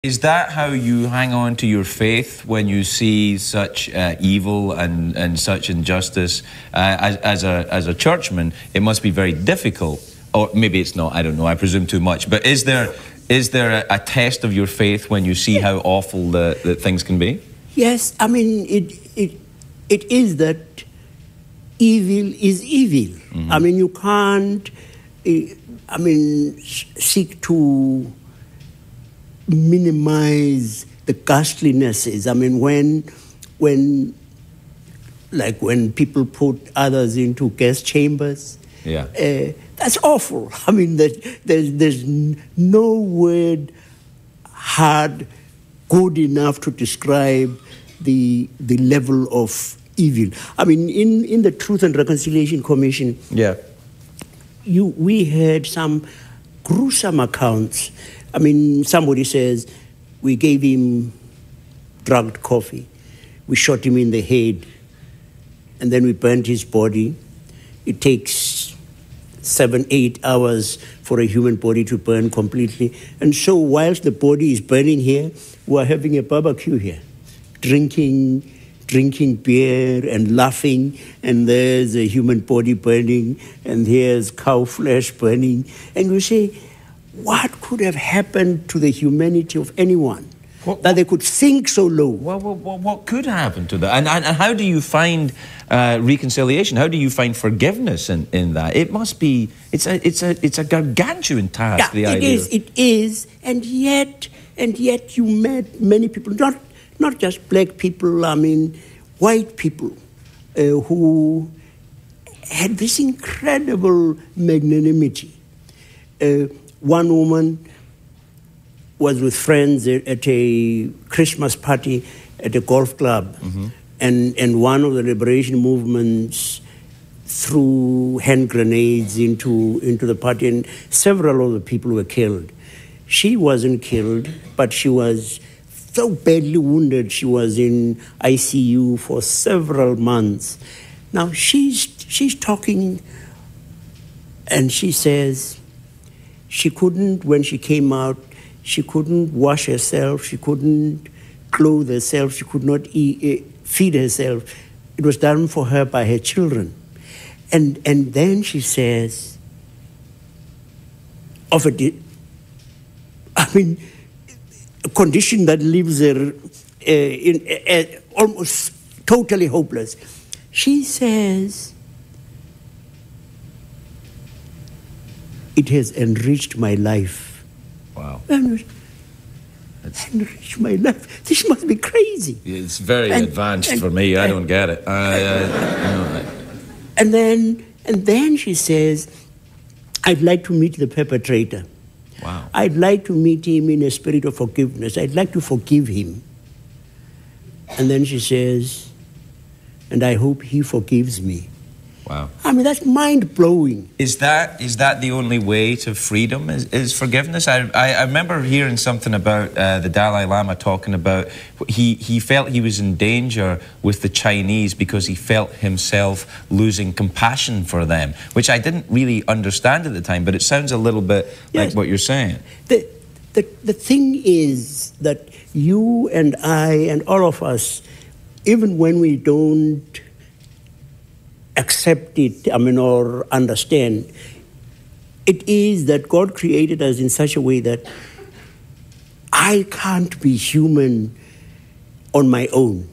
Is that how you hang on to your faith when you see such evil and such injustice? As a churchman, it must be very difficult, or maybe it's not, I don't know, I presume too much, but is there a test of your faith when you see how awful the things can be? Yes, I mean, it is that evil is evil. Mm-hmm. I mean, you can't, seek to minimize the ghastlinesses. I mean, when people put others into gas chambers, that's awful. I mean, there's no word hard, good enough to describe the level of evil. I mean, in the Truth and Reconciliation Commission, we heard some gruesome accounts. I mean, somebody says, we gave him drugged coffee, we shot him in the head, and then we burnt his body. It takes 7-8 hours for a human body to burn completely. And so whilst the body is burning here, we're having a barbecue here, drinking beer and laughing, and there's a human body burning, and here's cow flesh burning. And we say, what could have happened to the humanity of anyone that they could think so low? What could happen to that? And how do you find reconciliation? How do you find forgiveness in that? It must be, it's a gargantuan task, the idea. It is, and yet you met many people, not just black people, I mean, white people who had this incredible magnanimity. One woman was with friends at a Christmas party at a golf club, mm-hmm. and one of the liberation movements threw hand grenades into the party, and several of the people were killed. She wasn't killed, but she was so badly wounded, she was in ICU for several months. Now she's talking, and she says, she couldn't, when she came out, she couldn't wash herself, she couldn't clothe herself, she could not feed herself. It was done for her by her children. And then she says, a condition that leaves her almost totally hopeless. She says, it has enriched my life. Wow. Enriched my life. This must be crazy. It's very advanced for me. I don't get it. And then she says, I'd like to meet the perpetrator. Wow. I'd like to meet him in a spirit of forgiveness. I'd like to forgive him. And then she says, and I hope he forgives me. Wow. I mean, that's mind-blowing. Is that the only way to freedom, is forgiveness? I remember hearing something about the Dalai Lama talking about he felt he was in danger with the Chinese because he felt himself losing compassion for them, which I didn't really understand at the time, but it sounds a little bit like what you're saying. The thing is that you and I and all of us, even when we don't accept it, or understand, it is that God created us in such a way that I can't be human on my own.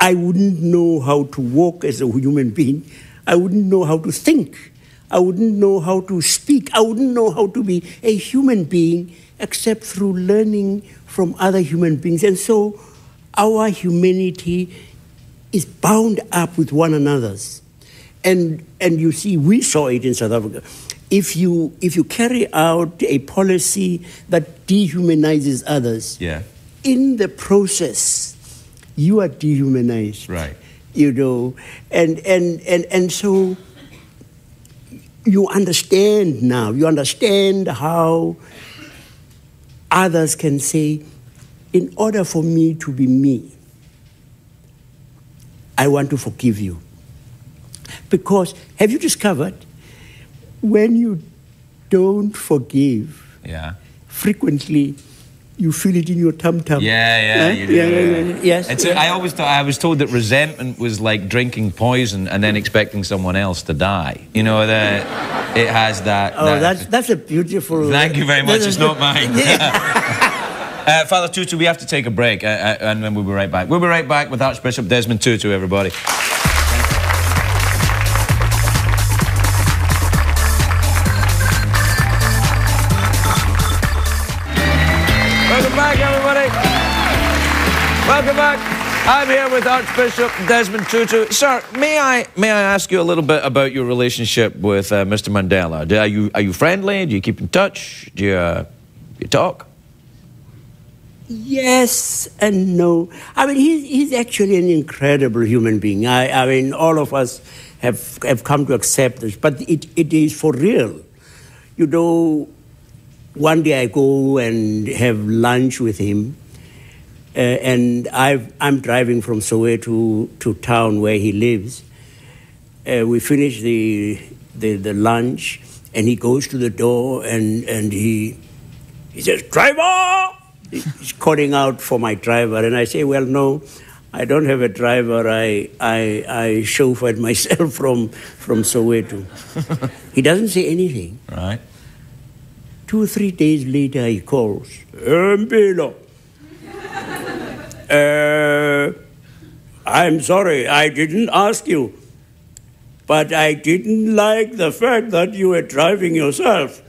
I wouldn't know how to walk as a human being. I wouldn't know how to think. I wouldn't know how to speak. I wouldn't know how to be a human being except through learning from other human beings. And so our humanity is bound up with one another's. And you see, we saw it in South Africa. If you carry out a policy that dehumanizes others, in the process, you are dehumanized. Right. And so you understand now, you understand how others can say, in order for me to be me, I want to forgive you. Because, have you discovered, when you don't forgive, Yeah. frequently you feel it in your tum-tum. Yeah, you do. Yes. I was told that resentment was like drinking poison and then expecting someone else to die. You know, that it has that... Oh, that's a beautiful... Thank you very much. It's not mine. Father Tutu, we have to take a break, and then we'll be right back. We'll be right back with Archbishop Desmond Tutu, everybody. Welcome back, everybody. Welcome back. I'm here with Archbishop Desmond Tutu. Sir, may I ask you a little bit about your relationship with Mr. Mandela? Are you friendly? Do you keep in touch? Do you talk? Yes and no. I mean, he's actually an incredible human being. I mean, all of us have come to accept this, but it is for real. You know, one day I go and have lunch with him, and I'm driving from Soweto to town where he lives. We finish the lunch, and he goes to the door, and he says, "Driver!" He's calling out for my driver, and I say, "Well, no, I don't have a driver. I chauffeured myself from Soweto." He doesn't say anything. Right. 2 or 3 days later, he calls, "Mpilo, I'm sorry, I didn't ask you, but I didn't like the fact that you were driving yourself.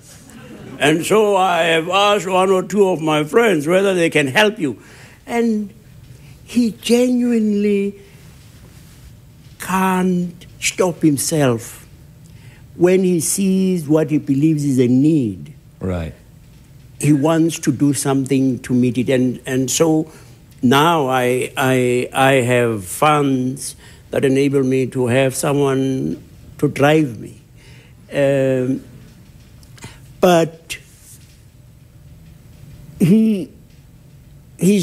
And so I have asked 1 or 2 of my friends whether they can help you." And he genuinely can't stop himself when he sees what he believes is a need. Right. He wants to do something to meet it. And so now I have funds that enable me to have someone to drive me. But he's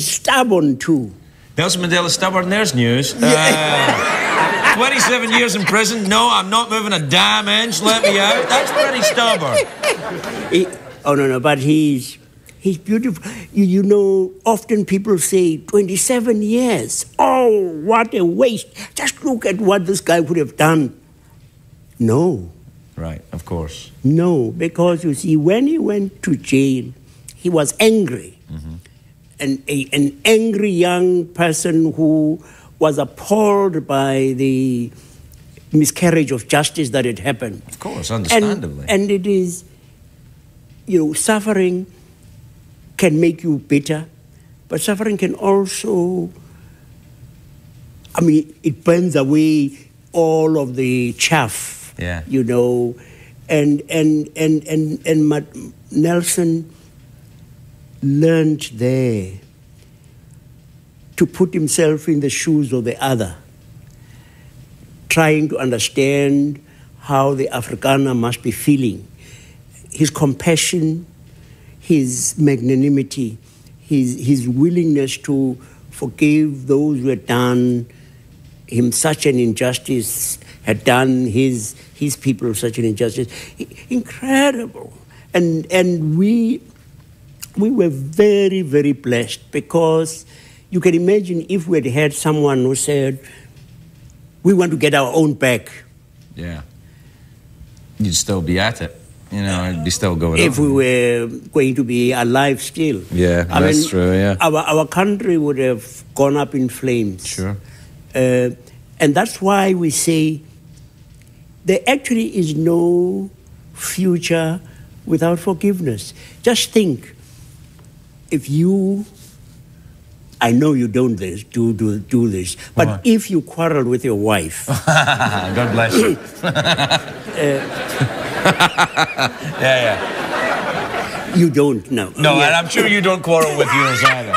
stubborn too. Nelson Mandela's stubborn, there's news. 27 years in prison. No, I'm not moving a damn inch. Let me out. That's pretty stubborn. No, but he's beautiful. You know, often people say 27 years. Oh, what a waste. Just look at what this guy would have done. No. Right, of course. No, because you see, when he went to jail, he was angry. Mm-hmm. An angry young person who was appalled by the miscarriage of justice that had happened. Of course, understandably. And it is, you know, suffering can make you bitter, but suffering can also, I mean, it burns away all of the chaff. Yeah. You know, and Nelson learned there to put himself in the shoes of the other, trying to understand how the Afrikaner must be feeling. His compassion, his magnanimity, his willingness to forgive those who had done him such an injustice, had done his people such an injustice. Incredible. And we were very, very blessed, because you can imagine if we had had someone who said, "We want to get our own back." Yeah. You'd still be at it. You know, it'd be still going on. If we were going to be alive still. Yeah, that's true, yeah. Our country would have gone up in flames. Sure. And that's why we say there actually is no future without forgiveness. Just think, if you, I know you don't do this, but if you quarrel with your wife. God bless you. Yeah. You don't know. No, and I'm sure you don't quarrel with yours either.